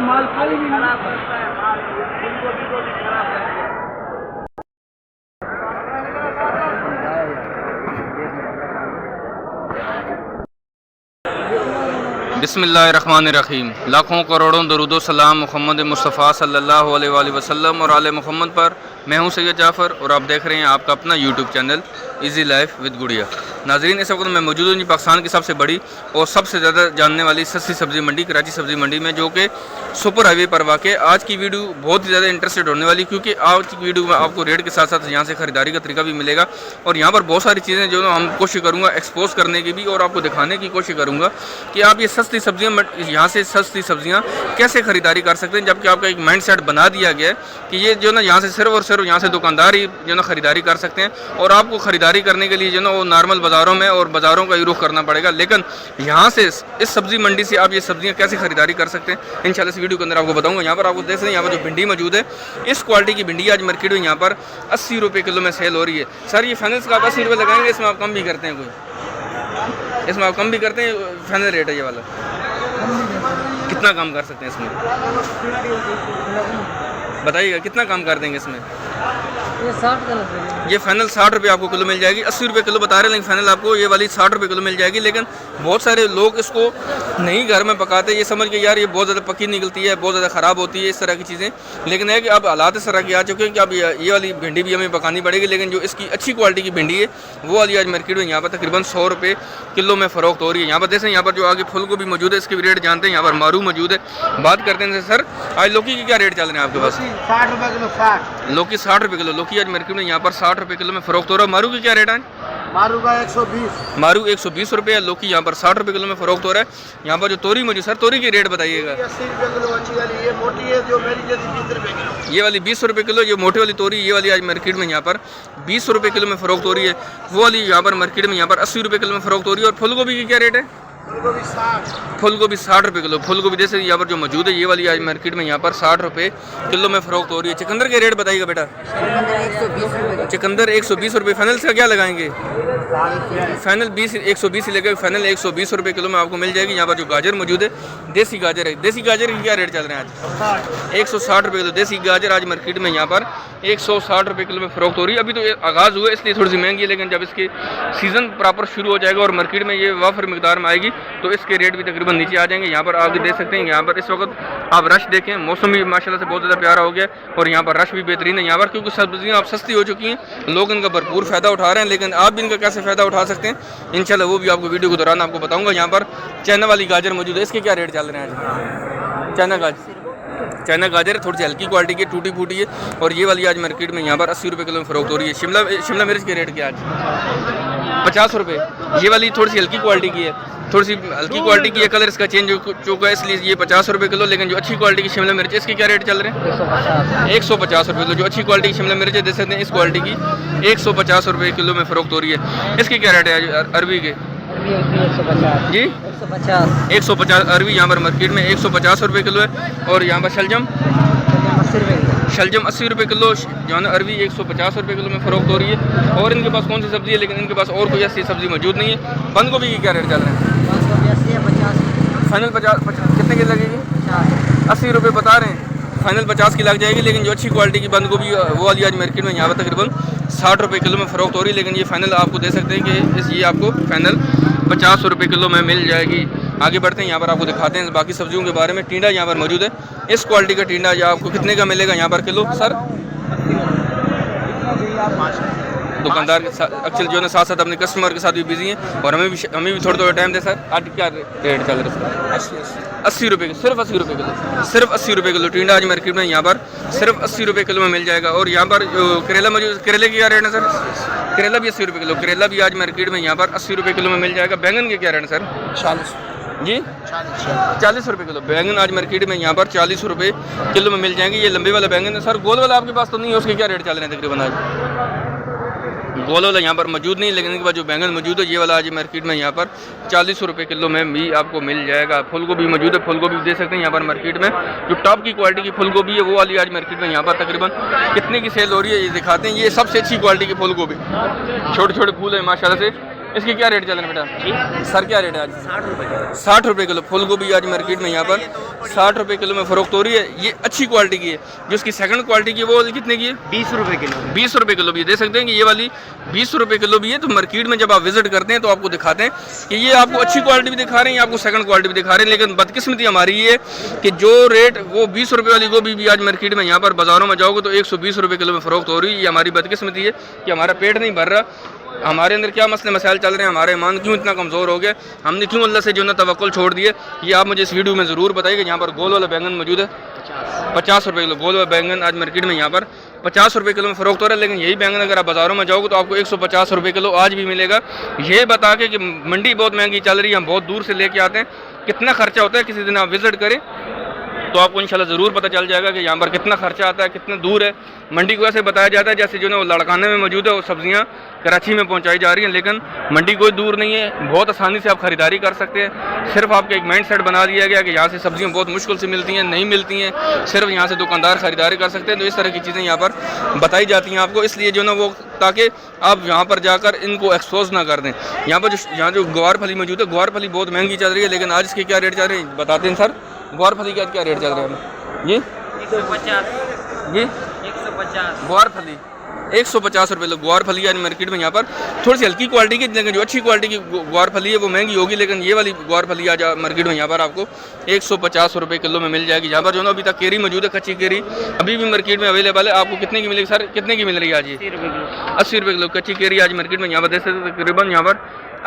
माल खाली भी खराब करता है, माल उनको भी खराब है। बिस्मिल्लाहिर्रहमानिर्रहीम। लाखों करोड़ों दरूदो सलाम मोहम्मद मुस्तफ़ा सल्लल्लाहु अलैहि वसल्लम और आले मोहम्मद पर। मैं हूं सैयद जाफ़र और आप देख रहे हैं आपका अपना YouTube channel easy life with गुड़िया। नाजरीन, इस वक्त मैं मौजूद हूँ पाकिस्तान की सबसे बड़ी और सबसे ज़्यादा जानने वाली सस्ती सब्ज़ी मंडी कराची सब्ज़ी मंडी में, जो कि सुपर हाईवे पर वाक़। आज की वीडियो बहुत ही ज़्यादा इंटरेस्टेड होने वाली, क्योंकि आज की वीडियो में आपको रेट के साथ साथ यहाँ से ख़रीदारी का तरीका भी मिलेगा और यहाँ पर बहुत सारी चीज़ें जो हम कोशिश करूँगा एक्सपोज करने की भी और आपको दिखाने की कोशिश करूँगा कि आप ये सस्ती सब्ज़ियाँ यहाँ से सस्ती सब्ज़ियाँ कैसे ख़रीदारी कर सकते हैं। जबकि आपका एक माइंड सेट बना दिया गया है कि ये जो ना यहाँ से सिर्फ और सिर्फ यहाँ से दुकानदार ही जो ना ख़रीदारी कर सकते हैं और आपको ख़रीदारी करने के लिए जो ना वो नॉर्मल बाज़ारों में और बाज़ारों का ही रुख करना पड़ेगा। लेकिन यहाँ से इस सब्ज़ी मंडी से आप ये सब्ज़ियाँ कैसे ख़रीदारी कर सकते हैं इंशाल्लाह इस वीडियो के अंदर आपको बताऊँगा। यहाँ पर आपको देख सकते हैं यहाँ पर जो भिंडी मौजूद है, इस क्वालिटी की भिंडी आज मार्केट में यहाँ पर 80 रुपये किलो में सेल हो रही है। सर ये फाइनल्स का आप 80 रुपये लगाएंगे, इसमें आप कम भी करते हैं? कोई इसमें आप कम भी करते हैं? फाइनल रेट है ये वाला, कितना कम कर सकते हैं इसमें बताइएगा, कितना कम कर देंगे इसमें? ये फाइनल 60 रुपये आपको किलो मिल जाएगी। 80 रुपये किलो बता रहे हैं, लेकिन फाइनल आपको ये वाली 60 रुपये किलो मिल जाएगी। लेकिन बहुत सारे लोग इसको नहीं घर में पकाते, ये समझ के यार ये बहुत ज़्यादा पकी निकलती है, बहुत ज़्यादा ख़राब होती है, इस तरह की चीज़ें। लेकिन है कि अब हालात इस तरह के आ चुके हैं कि अब ये वाली भिंडी भी हमें पकानी पड़ेगी। लेकिन जो इसकी अच्छी क्वालिटी की भिंडी है वो वाली आज मार्केट में यहाँ पर तकरीबन 100 रुपये किलो में फ़रोख्त हो रही है। यहाँ पर देखें, यहाँ पर जो आगे फूल गोभी मौजूद है, इसके भी रेट जानते हैं। यहाँ पर मारू मौजूद है, बात करते हैं। सर आज लौकी की क्या रेट चल रहे हैं आपके पास? 60 रुपये किलो। 60 लौकी 60 रुपये किलो। लौकी आज मार्केट में यहाँ पर 60 रुपये किलो में फ़रोख्त हो रहा है। मारू की क्या रेट है? मारू का 120। मारू 120 रुपये। लौकी यहाँ पर 60 रुपये किलो में फ़रोख्त हो रहा है। यहाँ पर जो तोरी मौजूद, सर तोरी की रेट बताइएगा। 80 रुपये किलो अच्छी वाली, ये मोटी है जो मेरी जैसी 20 रुपये किलो। ये वाली 20 रुपये किलो, ये मोटी वाली तोरी, ये वाली आज मार्केट में यहाँ पर 20 रुपये किलो में फ़रोख्त हो रही है। वो वाली यहाँ पर मार्केट में यहाँ पर 80 रुपये किलो में फ़रोख्त हो रही है। और फूल गोभी की क्या रेट है? फूल गोभी 60 रुपये किलो। फूल गोभी जैसे यहाँ पर जो मौजूद है, ये वाली आज मार्केट में यहाँ पर 60 रुपये किलो में फ़रोख्त हो रही है। चुकंदर के रेट बताइएगा बेटा। चुकंदर 120 रुपये। फाइनल से क्या लगाएंगे? फाइनल 120 ही लगेगा। फाइनल 120 रुपये किलो में आपको मिल जाएगी। यहाँ पर जो गाजर मौजूद है, देसी गाजर है। देसी गाजर की क्या रेट चल रहे हैं आज? 160 रुपये किलो। देसी गाजर आज मार्केट में यहाँ पर 160 रुपये किलो में फ़रोख्त हो रही है। अभी तो आगाज़ हुआ है इसलिए थोड़ी सी महंगी है, लेकिन जब इसके सीज़न प्रॉपर शुरू हो जाएगा और मार्केट में ये वाफर मिकदार में आएगी तो इसके रेट भी तकरीबन नीचे आ जाएंगे। यहाँ पर आप देख सकते हैं, यहाँ पर इस वक्त आप रश देखें, मौसम भी माशाल्लाह से बहुत ज़्यादा प्यारा हो गया और यहाँ पर रश भी बेहतरीन है। यहाँ पर क्योंकि सब्जियाँ आप सस्ती हो चुकी हैं, लोग इनका भरपूर फ़ायदा उठा रहे हैं। लेकिन आप भी इनका कैसे फ़ायदा उठा सकते हैं इंशाल्लाह वो भी आपको वीडियो के दौरान आपको बताऊँगा। यहाँ पर चाइना वाली गाजर मौजूद है, इसके क्या रेट चल रहे हैं आज? चाइना गाजर थोड़ी सी हल्की क्वालिटी की, टूटी फूटी है। और ये वाली आज मार्केट में यहाँ पर 80 रुपये किलो में फ़रोख्त हो रही है। शिमला मिर्च के रेट क्या आज? 50 रुपये। ये वाली थोड़ी सी हल्की क्वालिटी की है, थोड़ी सी हल्की क्वालिटी की है, कलर इसका चेंज हो चुका है इसलिए ये 50 रुपये किलो। लेकिन जो अच्छी क्वालिटी की शिमला मिर्च है, इसके क्या रेट चल रहे हैं? 150 रुपये किलो। जो अच्छी क्वालिटी की शिमला मिर्च है, देख सकते हैं इस क्वालिटी की 150 रुपये किलो में फ़रोख्त हो रही है। इसकी क्या रेट है अरबी के? जी 150 अरबी यहाँ पर मार्केट में 150 रुपये किलो है। और यहाँ पर शलजम 80 रुपये किलो। जो है ना अरबी 150 रुपये किलो में फ़रोख्त हो रही है। और इनके पास कौन सी सब्ज़ी है? लेकिन इनके पास और कोई ऐसी सब्ज़ी मौजूद नहीं है। बंद गोभी की क्या रेट चल रहे हैं? फाइनल 50 कितने की लगेगी? 80 रुपये बता रहे हैं। फाइनल 50 की लग जाएगी। लेकिन जो अच्छी क्वालिटी की बंद गोभी वो वाली आज मार्केट में यहाँ पर तकरीबन 60 रुपये किलो में फ़रोख्त हो रही है। लेकिन ये फाइनल आपको दे सकते हैं कि ये आपको फाइनल 50 रुपये किलो में मिल जाएगी। आगे बढ़ते हैं, यहाँ पर आपको दिखाते हैं बाकी सब्जियों के बारे में। टिंडा यहाँ पर मौजूद है, इस क्वालिटी का टिंडा आपको कितने का मिलेगा यहाँ पर किलो? सर दुकानदार के साथ एक्चुअली जो है साथ साथ अपने कस्टमर के साथ भी बिजी हैं और हमें भी थोड़ा टाइम दे। सर आज क्या रेट चल रहा है? 80 रुपये की। सिर्फ 80 रुपये किलो। सिर्फ 80 रुपये किलो टिंडा आज मार्केट में यहाँ पर सिर्फ 80 रुपये किलो में मिल जाएगा। और यहाँ पर जो करेला मौजूद, करेले की क्या रेट है सर? करेला भी 80 रुपये किलो। करेला भी आज मार्केट में यहाँ पर 80 रुपये किलो में मिल जाएगा। बैंगन के क्या रेट है सर? 40 जी 40 रुपये किलो। बैंगन आज मार्केट में यहाँ पर 40 रुपये किलो में मिल जाएंगे। ये लंबे वाला बैंगन है। सर गोल वाला आपके पास तो नहीं है, उसके क्या रेट चल रहे हैं तकरीबन आज? गोल वाला यहाँ पर मौजूद नहीं, लेकिन इनके पास जो बैंगन मौजूद है ये वाला आज मार्केट में यहाँ पर 40 रुपये किलो में भी आपको मिल जाएगा। फूल गोभी मौजूद है, फूल गोभी दे सकते हैं यहाँ पर मार्केट में। जो टॉप की क्वालिटी की फूल गोभी है वो वाली आज मार्केट में यहाँ पर तकरीबन कितने की सेल हो रही है ये दिखाते हैं। ये सबसे अच्छी क्वालिटी की फूल गोभी, छोटे छोटे फूल है माशाल्लाह से। इसकी क्या रेट चल रहा है बेटा? सर क्या रेट है आज? 60 रुपये किलो। 60 रुपये किलो फूल गोभी आज मार्केट में यहाँ पर 60 रुपये किलो में फ़रोख्त हो रही है। ये अच्छी क्वालिटी की है। जो उसकी सेकंड क्वालिटी की है वो कितने की है? 20 रुपये किलो। 20 रुपये किलो भी दे सकते हैं कि ये वाली 20 रुपये किलो भी है। तो मार्केट में जब आप विजिट करते हैं तो आपको दिखाते हैं कि ये आपको अच्छी क्वालिटी भी दिखा रहे हैं, आपको सेकंड क्वालिटी भी दिखा रहे हैं। लेकिन बदकिस्मती हमारी ये कि जो रेट वो 20 रुपये वाली गोभी भी आज मार्केट में यहाँ पर बाज़ारों में जाओगे तो 120 रुपये किलो में फ़रोख्त हो रही है। ये हमारी बदकिस्मती है कि हमारा पेट नहीं भर रहा। हमारे अंदर क्या मसले मसाइल चल रहे हैं, हमारे ईमान क्यों इतना कमज़ोर हो गया, हमने क्यों अल्लाह से जो ना तवक्कुल छोड़ दिए, ये आप मुझे इस वीडियो में ज़रूर बताइए। कि यहाँ पर गोल वाला बैंगन मौजूद है 50 रुपये किलो। गोल वाला बैंगन आज मार्केट में यहाँ पर 50 रुपये किलो में फ़रोख्त हो रहा है। लेकिन यही बैंगन अगर आप बाज़ारों में जाओगे तो आपको 150 रुपये किलो आज भी मिलेगा। ये बता के कि मंडी बहुत महंगी चल रही है, हम बहुत दूर से लेके आते हैं, कितना खर्चा होता है किसी दिन आप विज़िट करें तो आपको इंशाल्लाह ज़रूर पता चल जाएगा कि यहाँ पर कितना खर्चा आता है, कितना दूर है। मंडी को ऐसे बताया जाता है जैसे जो है वो लड़काने में मौजूद है, वो सब्ज़ियाँ कराची में पहुँचाई जा रही हैं। लेकिन मंडी कोई दूर नहीं है, बहुत आसानी से आप ख़रीदारी कर सकते हैं। सिर्फ आपका एक माइंड सेट बना दिया गया कि यहाँ से सब्ज़ियाँ बहुत मुश्किल से मिलती हैं, नहीं मिलती हैं, सिर्फ यहाँ से दुकानदार ख़रीदारी कर सकते हैं। तो इस तरह की चीज़ें यहाँ पर बताई जाती हैं आपको, इसलिए जो ना वो ताकि आप यहाँ पर जाकर इनको एक्सपोज ना कर दें। यहाँ जो ग्वार फली मौजूद है, ग्वार फली बहुत महंगी चल रही है। लेकिन आज इसके क्या रेट चल रहे हैं बताते हैं सर। ग्वार फली का क्या रेट चल रहा है जी? 150 जी 150 ग्वार फली 150 रुपये किलो ग्वार फली आज मार्केट में यहाँ पर थोड़ी सी हल्की क्वालिटी की, लेकिन जो अच्छी क्वालिटी की ग्वार फली है वो महंगी होगी। लेकिन ये वाली ग्वार फली आज मार्केट में यहाँ पर आपको 150 रुपये किलो में मिल जाएगी। यहाँ पर जो ना अभी तक केरी मौजूद है, कच्ची केरी अभी भी मार्केट में अवेलेबल है। आपको कितने की मिलेगी सर? कितने की मिल रही है आज? ये 80 रुपये किलो कच्ची केरी आज मार्केट में यहाँ पर जैसे तकरीबन यहाँ पर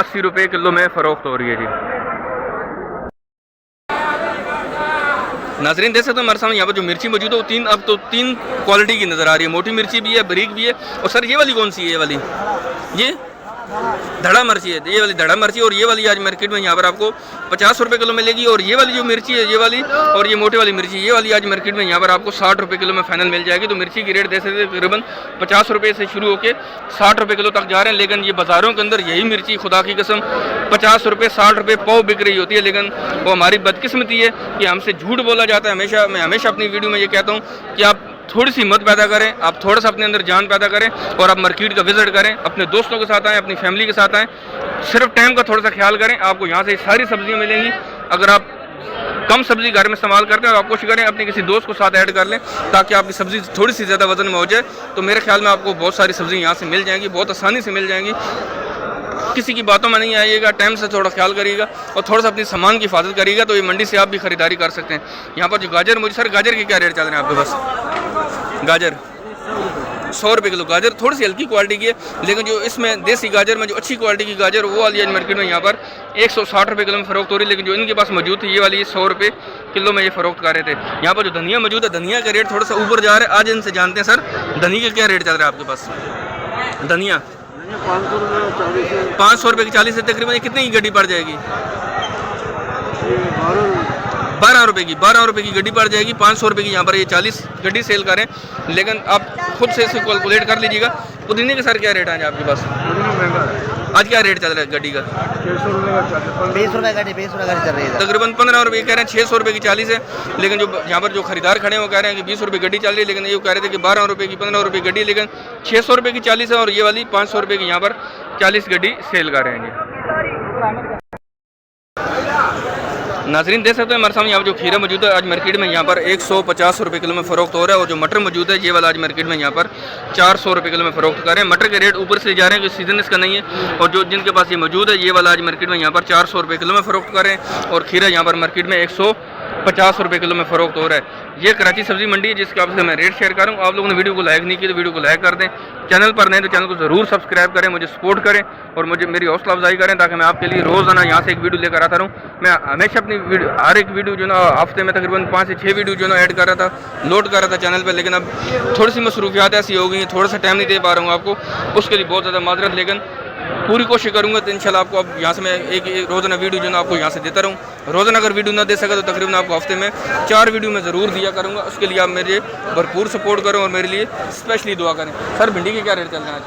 80 रुपये किलो में फ़रोख्त हो रही है जी। नाज़रीन देख सकते हैं हमारे सामने यहाँ पर जो मिर्ची मौजूद है वो अब तो तीन क्वालिटी की नज़र आ रही है। मोटी मिर्ची भी है, बारीक भी है। और सर ये वाली कौन सी है? ये वाली ये धड़ा मिर्ची है, ये वाली धड़ा मिर्ची। और ये वाली आज मार्केट में यहाँ पर आपको 50 रुपये किलो मिलेगी। और ये वाली जो मिर्ची है ये वाली, और ये मोटे वाली मिर्ची, ये वाली आज मार्केट में यहाँ पर आपको 60 रुपये किलो में फाइनल मिल जाएगी। तो मिर्ची की रेट जैसे तकरीबन 50 रुपये से शुरू होकर 60 रुपये किलो तक जा रहे हैं। लेकिन ये बाज़ारों के अंदर यही मिर्ची खुदा की कसम 50 रुपये 60 रुपये पाव बिक रही होती है। लेकिन वो हमारी बदकिस्मती है कि हमसे झूठ बोला जाता है। मैं हमेशा अपनी वीडियो में ये कहता हूँ कि आप थोड़ी सी हिम्मत पैदा करें, आप थोड़ा सा अपने अंदर जान पैदा करें और आप मार्केट का विजिट करें, अपने दोस्तों के साथ आएँ, अपनी फैमिली के साथ आएँ। सिर्फ टाइम का थोड़ा सा ख्याल करें, आपको यहाँ से सारी सब्जियाँ मिलेंगी। अगर आप कम सब्जी घर में इस्तेमाल करते हैं तो आप कोशिश करें अपने किसी दोस्त को साथ ऐड कर लें ताकि आपकी सब्ज़ी थोड़ी सी ज़्यादा वजन में हो जाए। तो मेरे ख्याल में आपको बहुत सारी सब्ज़ी यहाँ से मिल जाएंगी, बहुत आसानी से मिल जाएंगी। किसी की बातों में नहीं आइएगा, टाइम से थोड़ा ख्याल करिएगा और थोड़ा सा अपनी सामान की हिफाजत करिएगा तो ये मंडी से आप भी खरीदारी कर सकते हैं। यहाँ पर जो गाजर मुझे सर गाजर के क्या रेट चल रहे हैं आपके पास? गाजर 100 रुपये किलो। गाजर थोड़ी सी हल्की क्वालिटी की है, लेकिन जो इसमें देसी गाजर में जो अच्छी क्वालिटी की गाजर वो वाली आज मार्केट में यहाँ पर 160 रुपये किलो में फ़रोख्त हो रही है। लेकिन जो इनके पास मौजूद थी ये वाली 100 रुपये किलो में ये फ़रोख्त कर रहे थे। यहाँ पर जो धनिया मौजूद है, धनिया का रेट थोड़ा सा ऊपर जा रहा है। आज इनसे जानते हैं सर धनिया का क्या रेट चल रहा है आपके पास? धनिया 500 रुपये की 40 है तकरीबन। कितने की गड्डी पड़ जाएगी? 12 रुपये की। 12 रुपये की गड्डी पड़ जाएगी। 500 रुपये की यहाँ पर ये 40 गड्डी सेल करें। लेकिन आप खुद से इसे कैलकुलेट कर लीजिएगा। पुदीने के सर क्या रेट है आपके पास? आज क्या रेट चल रहा है गड्डी का? 20 रुपये गाड़ी 20 रुपये गाड़ी चल रही है। तकरीबन 15 रुपये कह रहे हैं। 600 रुपये की 40 है। लेकिन जो यहाँ पर जो खरीदार खड़े हैं वो कह रहे हैं कि 20 रुपये गड्डी चल रही है। लेकिन ये कह रहे थे कि 12 रुपये की 15 रुपये गड्डी, लेकिन 600 रुपये की 40 है। और ये वाली 500 रुपये की यहाँ पर 40 गड्डी सेल कर रहे हैं। नाज़रीन देख सकते हैं हमारे सामने यहाँ पर जो खीरा मौजूद है आज मार्केट में यहाँ पर 150 रुपये किलो में फ़रोख्त हो रहा है। और जो मटर मौजूद है ये वाला आज मार्केट में यहाँ पर 400 रुपये किलो में फ़रोख्त कर रहे हैं। मटर के रेट ऊपर से जा रहे हैं कि सीज़न इसका नहीं है। और जो जिनके पास ये मौजूद है ये वाला आज मार्केट में यहाँ पर 400 रुपये किलो में फ़रोख्त कर रहे हैं। और खीरा यहाँ पर मार्केट में 150 रुपये किलो में फ़रोख्त हो रहा है। ये कराची सब्ज़ी मंडी है जिसके आपसे मैं रेट शेयर करूँ। आप लोगों ने वीडियो को लाइक नहीं किया तो वीडियो को लाइक कर दें। चैनल पर नहीं तो चैनल को ज़रूर सब्सक्राइब करें, मुझे सपोर्ट करें और मुझे मेरी हौसला अफजाई करें ताकि मैं आपके लिए रोज़ाना यहाँ से एक वीडियो लेकर आता रहूँ। मैं हमेशा अपनी हर एक वीडियो जो ना हफ्ते में तकरीबन 5 से 6 वीडियो जो ना ऐड कर रहा था, लोड कर रहा था चैनल पर। लेकिन अब थोड़ी सी मसरूफियात ऐसी हो गई हैं, थोड़ा सा टाइम नहीं दे पा रहा हूँ आपको, उसके लिए बहुत ज़्यादा माजरत। लेकिन पूरी कोशिश करूँगा तो इंशाल्लाह आपको अब यहाँ से मैं एक रोज़ाना वीडियो जो ना आपको यहाँ से देता रहूँ। रोज़ाना अगर वीडियो ना दे सका तो तकरीबन आपको हफ्ते में 4 वीडियो मैं ज़रूर दिया करूँगा। उसके लिए आप मेरे भरपूर सपोर्ट करें और मेरे लिए स्पेशली दुआ करें। सर भिंडी के क्या रेट चल रहे हैं आज?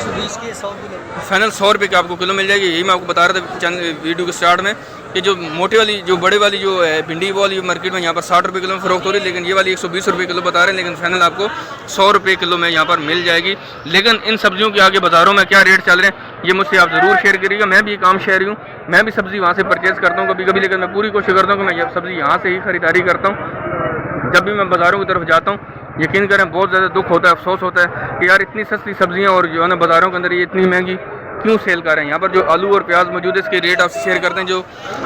120 के 100 किलो। फाइनल 100 रुपये की आपको किलो मिल जाएगी। यही मैं आपको बता रहा था चंद वीडियो के स्टार्ट में कि जो मोटे वाली जो बड़े वाली जो है भिंडी वाली मार्केट में यहाँ पर 60 रुपये किलो में फ़रोख्त हो रही है, लेकिन ये वाली 120 रुपये किलो बता रहे हैं, लेकिन फाइनल आपको 100 रुपये किलो में यहाँ पर मिल जाएगी। लेकिन इन सब्जियों के आगे बाज़ारों में क्या रेट चल रहे हैं ये मुझसे आप ज़रूर शेयर करिएगा। मैं भी एक आम शहरी हूँ, मैं भी सब्ज़ी वहाँ से परचेज़ करता हूँ कभी कभी, लेकिन मैं पूरी कोशिश करता हूँ कि मैं सब्ज़ी यहाँ से ही ख़रीदारी करता हूँ। जब भी मैं बाज़ारों की तरफ जाता हूँ यकीन करें बहुत ज़्यादा दुख होता है, अफसोस होता है कि यार इतनी सस्ती सब्जियाँ और जो है ना बाज़ारों के अंदर ये इतनी महंगी क्यों सेल कर रहे हैं। यहाँ पर जो आलू और प्याज मौजूद है इसके रेट आपसे शेयर करते हैं। जो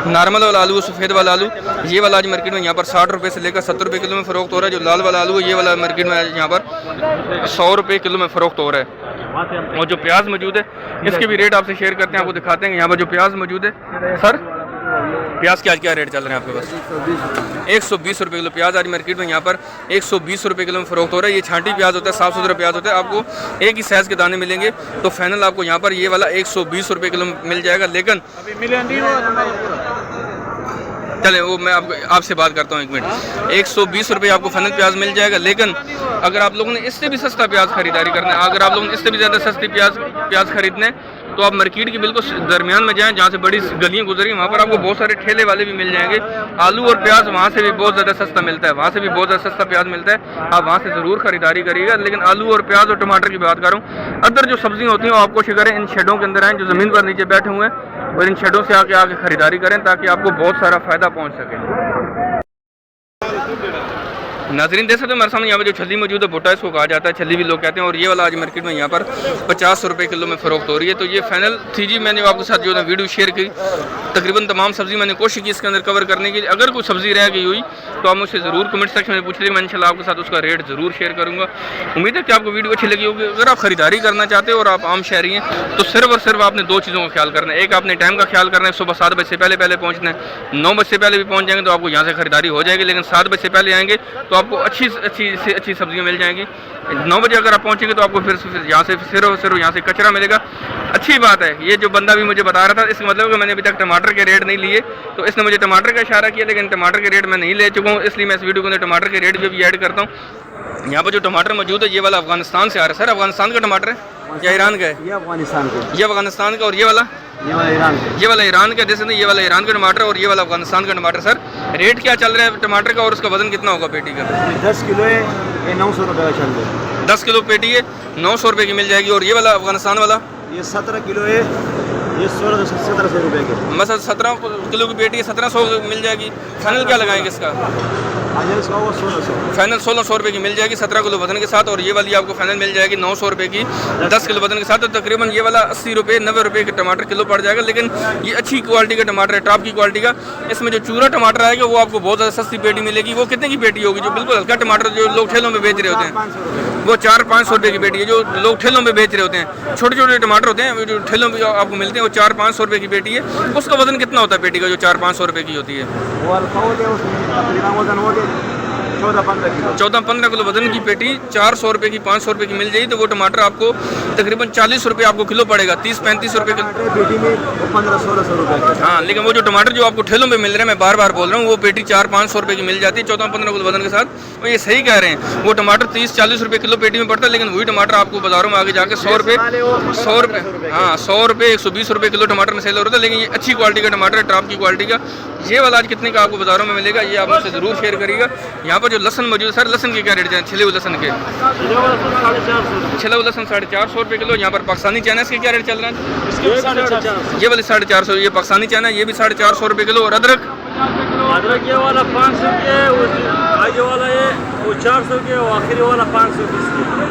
नॉर्मल वाला आलू, सफ़ेद वाला आलू, ये वाला आज मार्केट में यहाँ पर 60 रुपये से लेकर 70 रुपये किलो में फ़रोख्त हो रहा है। जो लाल वाला आलू है ये वाला मार्केट में यहाँ पर 100 रुपये किलो में फ़रोख्त हो रहा है। और जो प्याज मौजूद है इसके भी रेट आपसे शेयर करते हैं, आपको दिखाते हैं यहाँ पर जो प्याज मौजूद है। सर प्याज के आज क्या रेट चल रहे हैं आपके पास? 120 रुपये किलो प्याज आज मार्केट में यहाँ पर 120 रुपये किलो में फ़रोख्त हो रहा है। ये छांटी प्याज होता है, साफ़ सुथरा प्याज होता है, आपको एक ही साइज़ के दाने मिलेंगे। तो फाइनल आपको यहाँ पर ये वाला 120 रुपये किलो मिल जाएगा। लेकिन चले वो मैं आपसे बात करता हूँ 1 मिनट। 120 रुपये आपको फाइनल प्याज मिल जाएगा। लेकिन अगर आप लोगों ने इससे भी सस्ता प्याज खरीदारी करना है, अगर आप लोगों ने इससे भी ज़्यादा सस्ती प्याज खरीदने तो आप मार्केट के बिल्कुल दरमियान में जाएं जहाँ से बड़ी गलियाँ गुजरी, वहाँ पर आपको बहुत सारे ठेले वाले भी मिल जाएंगे। आलू और प्याज वहाँ से भी बहुत ज़्यादा सस्ता मिलता है, वहाँ से भी बहुत ज़्यादा सस्ता प्याज मिलता है। आप वहाँ से ज़रूर खरीदारी करिएगा। लेकिन आलू और प्याज और टमाटर की बात करूँ, अदर जो सब्जियाँ होती हैं वो आप कोशिश करें इन शेडों के अंदर आएँ जो ज़मीन पर नीचे बैठे हुए हैं, और इन शेडों से आके खरीदारी करें ताकि आपको बहुत सारा फ़ायदा पहुँच सके। नाजरीन देख सकते हो हमारे सामने यहाँ पे जो छल्ली मौजूद है भुट्टा इसको कहा जाता है, छल्ली भी लोग कहते हैं। और ये वाला आज मार्केट में यहाँ पर 50 रुपये किलो में फ़रोख्त हो रही है। तो ये फाइनल थी जी, मैंने आपके साथ जो है वीडियो शेयर की। तकरीबन तमाम सब्ज़ी मैंने कोशिश की इसके अंदर कवर करने की। अगर कोई सब्ज़ी रह गई हुई तो आप मुझसे ज़रूर कमेंट सेक्शन में पूछ लीजिए, मैं इंशाल्लाह आपके साथ उसका रेट ज़रूर शेयर करूँगा। उम्मीद है कि आपको वीडियो अच्छी लगी होगी। अगर आप खरीदारी करना चाहते हो और आप आम शहरी हैं तो सिर्फ और सिर्फ आपने 2 चीज़ों का ख्याल करना है। एक आपने टाइम का ख्याल करना है, सुबह 7 बजे से पहले पहुँचना है। 9 बजे से पहले भी पहुँच जाएंगे तो आपको यहाँ से खरीदारी हो जाएगी। लेकिन 7 बजे से पहले आएंगे तो आपको अच्छी सब्जियां मिल जाएंगी। 9 बजे अगर आप पहुंचेंगे तो आपको फिर यहाँ से सिर्फ यहाँ से कचरा मिलेगा। अच्छी बात है, ये जो बंदा भी मुझे बता रहा था, इसका मतलब कि मैंने अभी तक टमाटर के रेट नहीं लिए, तो इसने मुझे टमाटर का इशारा किया, लेकिन टमाटर के रेट मैं नहीं ले चुका हूँ। इसलिए मैं इस वीडियो के अंदर टमाटर के रेट भी ऐड करता हूँ। यहाँ पर जो टमाटर मौजूद है ये वाला अफगानिस्तान से आ रहा है। सर अफगानिस्तान का टमाटर है या ईरान का है? ये अफगानिस्तान का। ये अफगानिस्तान का। और ये वाला ईरान का। ये वाला ईरान का। जैसे नहीं, ये वाला ईरान का टमाटर और ये वाला अफगानिस्तान का टमाटर। सर रेट क्या चल रहा है टमाटर का और उसका वजन कितना होगा पेटी का? 10 किलो है, ये 900 रुपये का चल रहा है। 10 किलो पेटी है, 900 रुपये की मिल जाएगी। और ये वाला अफगानिस्तान वाला ये 17 किलो है, ये 1700 रुपये के। मतलब 17 किलो की पेटी है, 1700 मिल जाएगी। फाइनल क्या लगाएंगे इसका? फाइनल 1600। फाइनल 1600 रुपये की मिल जाएगी 17 किलो वजन के साथ। और ये वाली आपको फाइनल मिल जाएगी 900 रुपये की 10 किलो वजन के साथ। तो तकरीबन ये वाला 80 रुपये 90 रुपये के टमाटर किलो पड़ जाएगा। लेकिन ये अच्छी क्वालिटी का टमाटर है, टॉप की क्वालिटी का। इसमें जो चूरा टमाटर आएगा वो आपको बहुत ज़्यादा सस्ती पेटी मिलेगी। वो कितने की पेटी होगी? जो बिल्कुल हल्का टमाटर जो लोग ठेलों में बेच रहे होते हैं वो 400-500 रुपये की पेटी है। जो लोग ठेलों में बेच रहे होते हैं, छोटे छोटे टमाटर होते हैं जो ठेलों में आपको मिलते हैं, वो 400-500 रुपये की पेटी है। उसका वजन कितना होता है पेटी का जो 400-500 रुपये की होती है? 14-15 किलो वजन की पेटी 400 रुपये की 500 रुपये की मिल जाएगी। तो वो टमाटर आपको तकरीबन 40 रुपये आपको किलो पड़ेगा, 30-35 रुपये किलो पेटी में 1500-1600 रुपये। हाँ, लेकिन वो जो टमाटर जो आपको ठेलों में मिल रहे हैं, मैं बार बार बोल रहा हूँ, वो पेटी 400-500 रुपये की मिल जाती है 14-15 किलो वजन के साथ। वो ये सही कह रहे हैं, वो टमाटर 30-40 रुपये किलो पेटी में पड़ता है। लेकिन वही टमाटर आपको बाजारों में आगे जाके 100 रुपये हाँ 100 रुपये 120 रुपये किलो टमाटर में सेल होता है। लेकिन ये अच्छी क्वालिटी का टमाटर है, टॉप की क्वालिटी का। ये वाला आज कितने का आपको बाजारों में मिलेगा ये आप मुझसे ज़रूर शेयर करिएगा। यहाँ पर जो लहसन मौजूद है, सर लहसन के क्या रेट हैं? छिले हुए लहसन के छिले हुए लहसन 450 रुपये किलो। यहाँ पर पाकिस्तानी चाइना के क्या रेट चल रहा है? ये वाले 450, ये पाकिस्तानी चाइना ये भी 450 रुपये किलो। और अदरक ये वाला 500 के, आगे वाला ये वो 400 के, और आखिरी वाला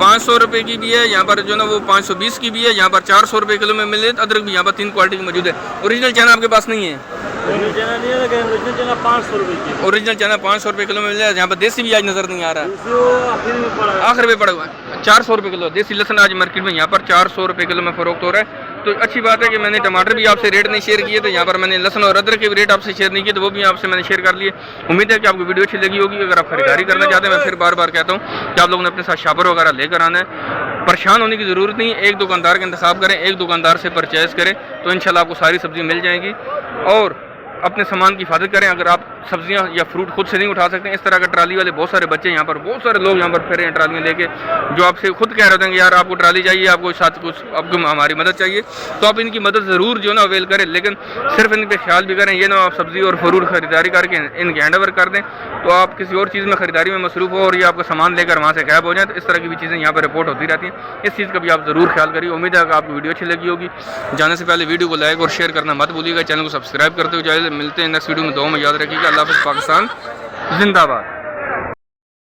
500 रुपये की भी है। यहाँ पर जो ना वो 520 की भी है। यहाँ पर 400 रुपये किलो में मिले। अदरक भी यहाँ पर 3 क्वालिटी की मौजूद है। ओरिजिनल चाइना आपके पास नहीं है? ओरिजिनल चाइना 500 रुपये की। ओरिजिनल चाइना 500 रुपये किलो में मिल जाए। यहाँ पर देसी भी आज नज़र नहीं आ रहा है, आखिर में पड़ा हुआ है 400 रुपये किलो। देसी लहसन आज मार्केट में यहाँ पर 400 रुपये किलो में फ़रोख्त हो रहा है। तो अच्छी बात है कि मैंने टमाटर भी आपसे रेट नहीं शेयर किए, तो यहाँ पर मैंने लहसन और अदरक के भी रेट आपसे शेयर नहीं किए, तो वो भी आपसे मैंने शेयर कर लिए। उम्मीद है कि आपको वीडियो अच्छी लगी होगी। अगर आप खरीदारी करना चाहते हैं, मैं फिर बार बार कहता हूँ कि आप लोगों ने अपने साथ शापर वगैरह लेकर आना है। परेशान होने की ज़रूरत नहीं, एक दुकानदार का इंतखाब करें, एक दुकानदार से परचेज़ करें तो इंशाल्लाह आपको सारी सब्ज़ी मिल जाएंगी। और अपने सामान की हिफाजत करें। अगर आप सब्जियां या फ्रूट खुद से नहीं उठा सकते, इस तरह का ट्राली वाले बहुत सारे बच्चे यहाँ पर, बहुत सारे लोग यहाँ पर फिर हैं ट्रालियाँ लेके, जो आपसे खुद कह रहे हैं यार आपको ट्राली चाहिए, आपको साथ कुछ आपको हमारी मदद चाहिए, तो आप इनकी मदद ज़रूर जो ना अवेल करें, लेकिन सिर्फ इन पर ख्याल भी करें, ये ना आप सब्ज़ी और फ्रूट खरीदारी करके इनके हैंड ओवर कर दें तो आप किसी और चीज़ में खरीदारी में मसरूफ़ हो और ये आपका सामान लेकर वहाँ से गायब हो जाए। तो इस तरह की भी चीज़ें यहाँ पर रिपोर्ट होती रहती हैं, इस चीज़ का भी आप ज़रूर ख्याल करिए। उम्मीद है कि आपको वीडियो अच्छी लगी होगी। जाने से पहले वीडियो को लाइक और शेयर करना मत भूलिएगा, चैनल को सब्सक्राइब करते हुए मिलते हैं नेक्स्ट वीडियो में। दुआ में याद रखिएगा। अल्लाह हाफ़िज़। पाकिस्तान जिंदाबाद।